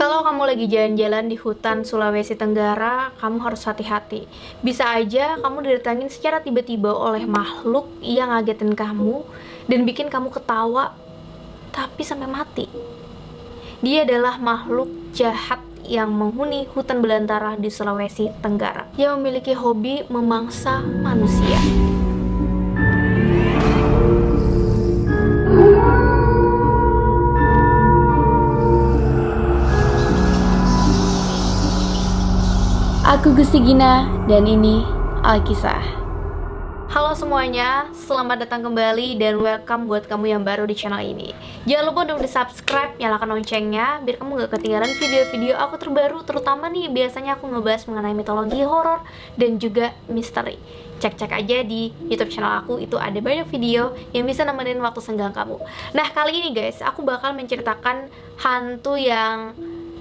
Kalau kamu lagi jalan-jalan di hutan Sulawesi Tenggara, kamu harus hati-hati. Bisa aja kamu didatangin secara tiba-tiba oleh makhluk yang ngagetin kamu dan bikin kamu ketawa, tapi sampai mati. Dia adalah makhluk jahat yang menghuni hutan belantara di Sulawesi Tenggara, yang memiliki hobi memangsa manusia. Aku Gusti Gina, dan ini Alkisah. Halo semuanya, selamat datang kembali dan welcome buat kamu yang baru di channel ini. Jangan lupa untuk di-subscribe, nyalakan loncengnya, biar kamu gak ketinggalan video-video aku terbaru. Terutama nih, biasanya aku ngebahas mengenai mitologi horor dan juga misteri. Cek-cek aja di YouTube channel aku, itu ada banyak video yang bisa nemenin waktu senggang kamu. Nah, kali ini guys, aku bakal menceritakan hantu yang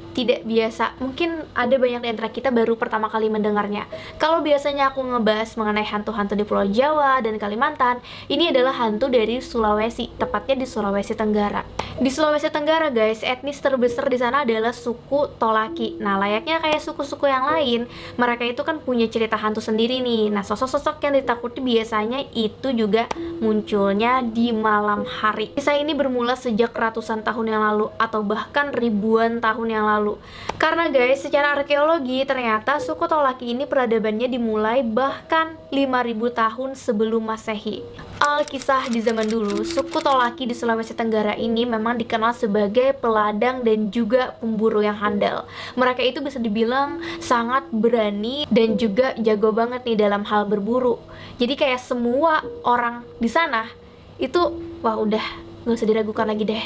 tidak biasa. Mungkin ada banyak di antara kita baru pertama kali mendengarnya. Kalau biasanya aku ngebahas mengenai hantu-hantu di Pulau Jawa dan Kalimantan, ini adalah hantu dari Sulawesi, tepatnya di Sulawesi Tenggara. Di Sulawesi Tenggara guys, etnis terbesar di sana adalah suku Tolaki. Nah, layaknya kayak suku-suku yang lain, mereka itu kan punya cerita hantu sendiri nih. Nah, sosok-sosok yang ditakuti biasanya itu juga munculnya di malam hari. Kisah ini bermula sejak ratusan tahun yang lalu atau bahkan ribuan tahun yang lalu. Karena guys, secara arkeologi ternyata suku Tolaki ini peradabannya dimulai bahkan 5000 tahun sebelum Masehi. Alkisah di zaman dulu, suku Tolaki di Sulawesi Tenggara ini memang dikenal sebagai peladang dan juga pemburu yang handal. Mereka itu bisa dibilang sangat berani dan juga jago banget nih dalam hal berburu. Jadi kayak semua orang di sana itu, wah udah gak usah diragukan lagi deh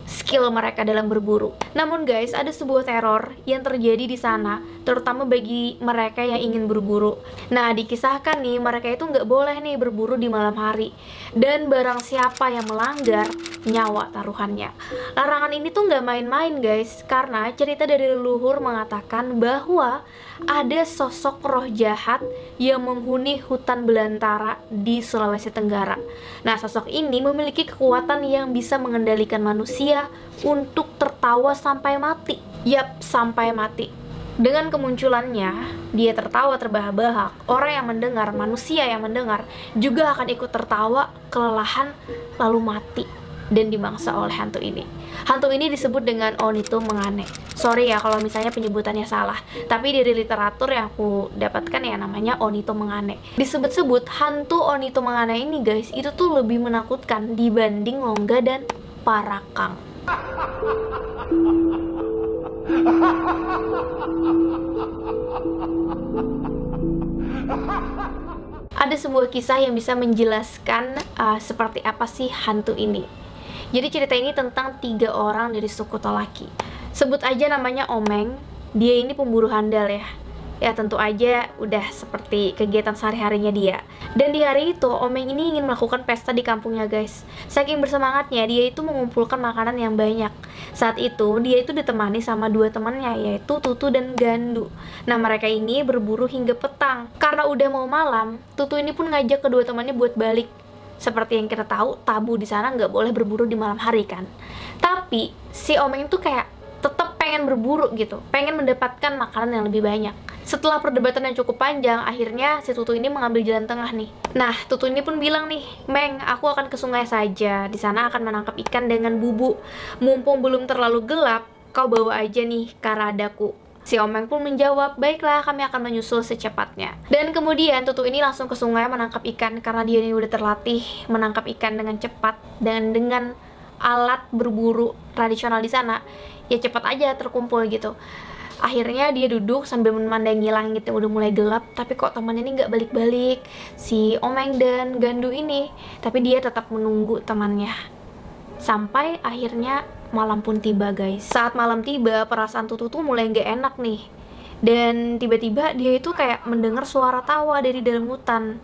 skill mereka dalam berburu. Namun guys, ada sebuah teror yang terjadi di sana, terutama bagi mereka yang ingin berburu. Nah, dikisahkan nih, mereka itu nggak boleh nih berburu di malam hari. Dan barang siapa yang melanggar, nyawa taruhannya. Larangan ini tuh nggak main-main guys, karena cerita dari leluhur mengatakan bahwa ada sosok roh jahat yang menghuni hutan belantara di Sulawesi Tenggara. Nah, sosok ini memiliki kekuatan yang bisa mengendalikan manusia untuk tertawa sampai mati. Yap, sampai mati. Dengan kemunculannya, dia tertawa terbahak-bahak. Orang yang mendengar, manusia yang mendengar, juga akan ikut tertawa, kelelahan, lalu mati dan dimangsa oleh hantu ini. Hantu ini disebut dengan Onito Mengane. Sorry ya kalau misalnya penyebutannya salah, tapi dari literatur yang aku dapatkan ya namanya Onito Mengane. Disebut-sebut hantu Onito Mengane ini guys, itu tuh lebih menakutkan dibanding Longga dan Parakang. Ada sebuah kisah yang bisa menjelaskan seperti apa sih hantu ini. Jadi cerita ini tentang 3 orang dari suku Tolaki. Sebut aja namanya Omeng. Dia ini pemburu handal ya. Ya tentu aja udah seperti kegiatan sehari-harinya dia. Dan di hari itu Omeng ini ingin melakukan pesta di kampungnya guys. Saking bersemangatnya dia itu mengumpulkan makanan yang banyak. Saat itu dia itu ditemani sama 2 temannya, yaitu Tutu dan Gandu. Nah, mereka ini berburu hingga petang. Karena udah mau malam, Tutu ini pun ngajak kedua temannya buat balik. Seperti yang kita tahu, tabu di sana nggak boleh berburu di malam hari kan. Tapi si Omeng itu kayak tetap pengen berburu gitu, pengen mendapatkan makanan yang lebih banyak. Setelah perdebatan yang cukup panjang, akhirnya si Tutu ini mengambil jalan tengah nih. Nah, Tutu ini pun bilang nih, Meng, aku akan ke sungai saja. Di sana akan menangkap ikan dengan bubu. Mumpung belum terlalu gelap, kau bawa aja nih karadaku. Si Omeng pun menjawab, baiklah kami akan menyusul secepatnya. Dan kemudian Tutu ini langsung ke sungai menangkap ikan karena dia ini udah terlatih menangkap ikan dengan cepat dan dengan alat berburu tradisional di sana. Ya cepat aja terkumpul gitu. Akhirnya dia duduk sambil memandangi langit yang udah mulai gelap, tapi kok temannya ini nggak balik-balik, si Omeng dan Gandu ini. Tapi dia tetap menunggu temannya. Sampai akhirnya malam pun tiba guys. Saat malam tiba, perasaan Tutu tuh mulai gak enak nih. Dan tiba-tiba dia itu kayak mendengar suara tawa dari dalam hutan.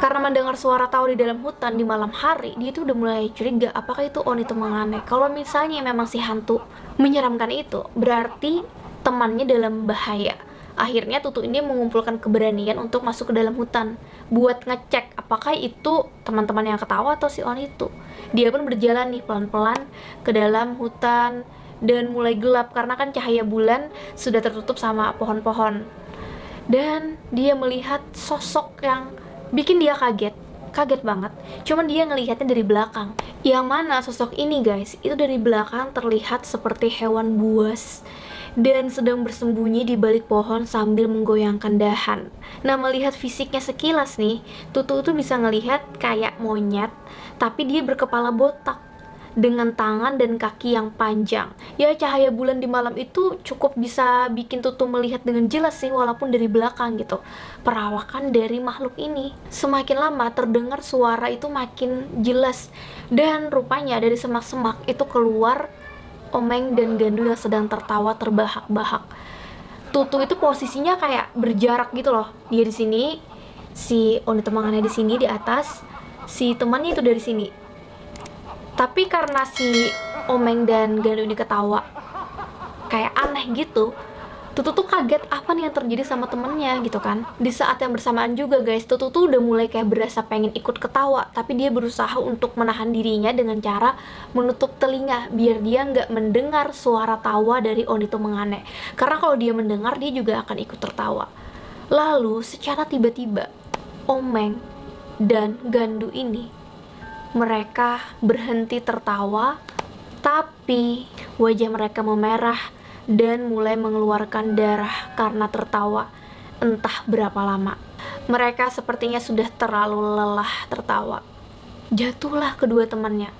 Karena mendengar suara tawa di dalam hutan di malam hari, dia itu udah mulai curiga apakah itu Onito Mengane. Kalau misalnya memang si hantu menyeramkan itu, berarti temannya dalam bahaya. Akhirnya Tutu ini mengumpulkan keberanian untuk masuk ke dalam hutan buat ngecek apakah itu teman-teman yang ketawa atau si On itu. Dia pun berjalan nih pelan-pelan ke dalam hutan dan mulai gelap karena kan cahaya bulan sudah tertutup sama pohon-pohon. Dan dia melihat sosok yang bikin dia kaget banget. Cuman dia ngelihatnya dari belakang. Yang mana sosok ini guys, itu dari belakang terlihat seperti hewan buas dan sedang bersembunyi di balik pohon sambil menggoyangkan dahan. Nah, melihat fisiknya sekilas nih, Tutu tuh bisa ngelihat kayak monyet, tapi dia berkepala botak dengan tangan dan kaki yang panjang. Ya, cahaya bulan di malam itu cukup bisa bikin Tutu melihat dengan jelas sih, walaupun dari belakang gitu, perawakan dari makhluk ini. Semakin lama terdengar suara itu makin jelas, dan rupanya dari semak-semak itu keluar Omeng dan Gandu yang sedang tertawa terbahak-bahak. Tutu itu posisinya kayak berjarak gitu loh. Dia di sini, si Onito Mangane di sini di atas, si temannya itu dari sini. Tapi karena si Omeng dan Gandu ini ketawa kayak aneh gitu, Tutu tuh kaget apa nih yang terjadi sama temennya gitu kan. Di saat yang bersamaan juga guys, Tutu tuh udah mulai kayak berasa pengen ikut ketawa, tapi dia berusaha untuk menahan dirinya dengan cara menutup telinga biar dia nggak mendengar suara tawa dari Onito Mangane. Karena kalau dia mendengar, dia juga akan ikut tertawa. Lalu secara tiba-tiba Omeng dan Gandu ini, mereka berhenti tertawa, tapi wajah mereka memerah dan mulai mengeluarkan darah karena tertawa entah berapa lama. Mereka sepertinya sudah terlalu lelah tertawa. Jatuhlah kedua temannya.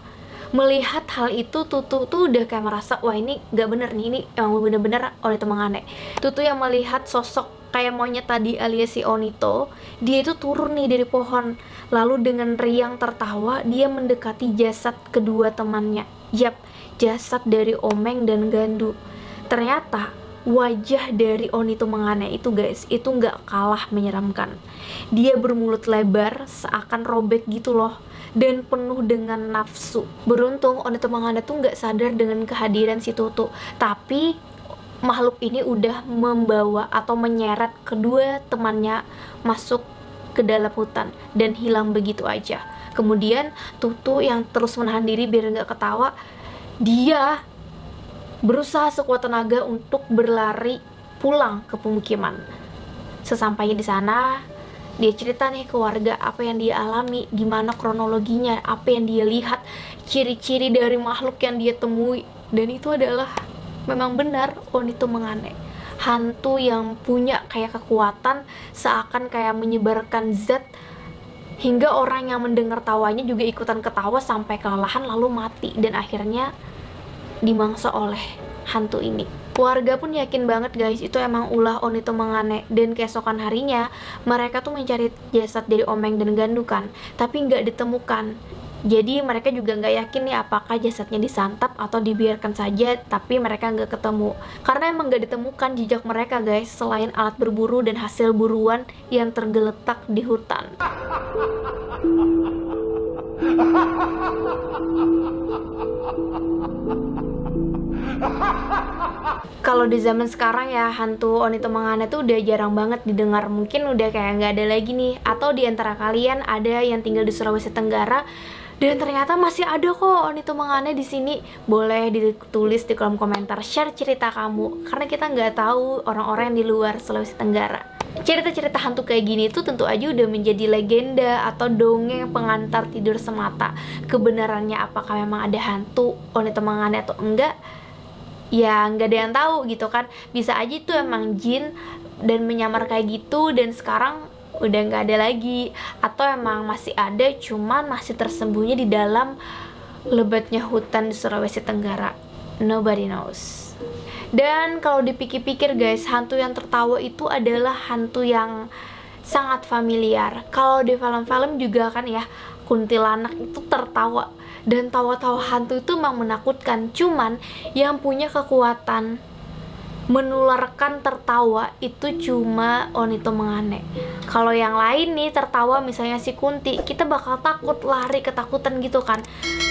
Melihat hal itu, Tutu tuh udah kayak merasa, wah ini gak bener nih, ini emang bener-bener Onito Mangane. Tutu yang melihat sosok kayak monyet tadi alias si Onito, dia itu turun nih dari pohon. Lalu dengan riang tertawa, dia mendekati jasad kedua temannya. Yap, jasad dari Omeng dan Gandu. Ternyata wajah dari Onito Mangane itu guys, itu nggak kalah menyeramkan. Dia bermulut lebar seakan robek gitu loh, dan penuh dengan nafsu. Beruntung Onito Mangane tuh nggak sadar dengan kehadiran si Tutu, tapi makhluk ini udah membawa atau menyeret kedua temannya masuk ke dalam hutan dan hilang begitu aja. Kemudian Tutu yang terus menahan diri biar nggak ketawa, dia berusaha sekuat tenaga untuk berlari pulang ke pemukiman. Sesampainya di sana, dia cerita nih ke warga apa yang dia alami, gimana kronologinya, apa yang dia lihat, ciri-ciri dari makhluk yang dia temui. Dan itu adalah memang benar Onito Mangane, hantu yang punya kayak kekuatan seakan kayak menyebarkan zat hingga orang yang mendengar tawanya juga ikutan ketawa sampai kelelahan lalu mati dan akhirnya dimangsa oleh hantu ini. Warga pun yakin banget guys, itu emang ulah Onito Mangane. Dan keesokan harinya mereka tuh mencari jasad dari Omeng dan Gandu kan, tapi nggak ditemukan. Jadi mereka juga nggak yakin nih apakah jasadnya disantap atau dibiarkan saja, tapi mereka nggak ketemu karena emang nggak ditemukan jejak mereka guys, selain alat berburu dan hasil buruan yang tergeletak di hutan. Kalau di zaman sekarang ya, hantu Onito Mangane tuh udah jarang banget didengar. Mungkin udah kayak nggak ada lagi nih. Atau di antara kalian ada yang tinggal di Sulawesi Tenggara dan ternyata masih ada kok Onito Mangane di sini. Boleh ditulis di kolom komentar, share cerita kamu, karena kita nggak tahu orang-orang yang di luar Sulawesi Tenggara. Cerita-cerita hantu kayak gini tuh tentu aja udah menjadi legenda atau dongeng pengantar tidur semata. Kebenarannya apakah memang ada hantu Onito Mangane atau enggak, ya nggak ada yang tahu gitu kan. Bisa aja itu emang jin dan menyamar kayak gitu dan sekarang udah nggak ada lagi, atau emang masih ada cuman masih tersembunyi di dalam lebatnya hutan di Sulawesi Tenggara. Nobody knows. Dan kalau dipikir-pikir guys, hantu yang tertawa itu adalah hantu yang sangat familiar. Kalau di film-film juga kan ya, kuntilanak itu tertawa, dan tawa-tawa hantu itu memang menakutkan. Cuman yang punya kekuatan menularkan tertawa itu cuma Onito Mangane. Kalau yang lain nih tertawa, misalnya si Kunti, kita bakal takut, lari ketakutan gitu kan.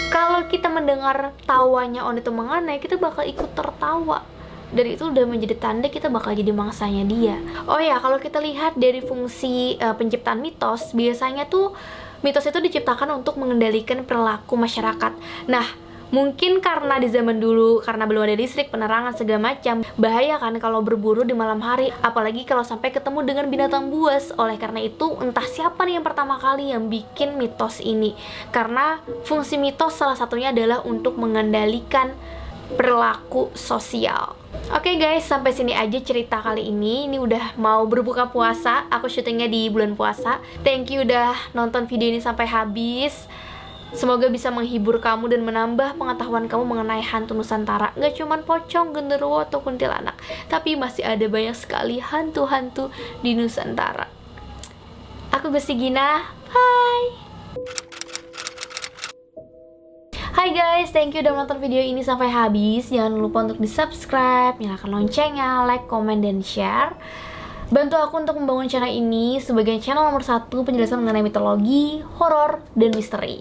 Kalau kita mendengar tawanya Onito Mangane, kita bakal ikut tertawa. Dan itu udah menjadi tanda kita bakal jadi mangsanya dia. Oh ya, kalau kita lihat dari fungsi penciptaan mitos, biasanya tuh mitos itu diciptakan untuk mengendalikan perilaku masyarakat. Nah, Mungkin karena di zaman dulu, karena belum ada listrik, penerangan segala macam, bahaya kan kalau berburu di malam hari, apalagi kalau sampai ketemu dengan binatang buas. Oleh karena itu, entah siapa nih yang pertama kali yang bikin mitos ini. Karena fungsi mitos salah satunya adalah untuk mengendalikan perilaku sosial. Oke guys, sampai sini aja cerita kali ini. Ini udah mau berbuka puasa, aku syutingnya di bulan puasa. Thank you udah nonton video ini sampai habis. Semoga bisa menghibur kamu dan menambah pengetahuan kamu mengenai hantu Nusantara. Gak cuman pocong, genderuwo, atau kuntilanak, tapi masih ada banyak sekali hantu-hantu di Nusantara. Aku Gusti Gina, bye! Hai guys, thank you udah nonton video ini sampai habis. Jangan lupa untuk di-subscribe, nyalakan loncengnya, like, comment, dan share. Bantu aku untuk membangun channel ini sebagai channel nomor 1 penjelasan mengenai mitologi, horor, dan misteri.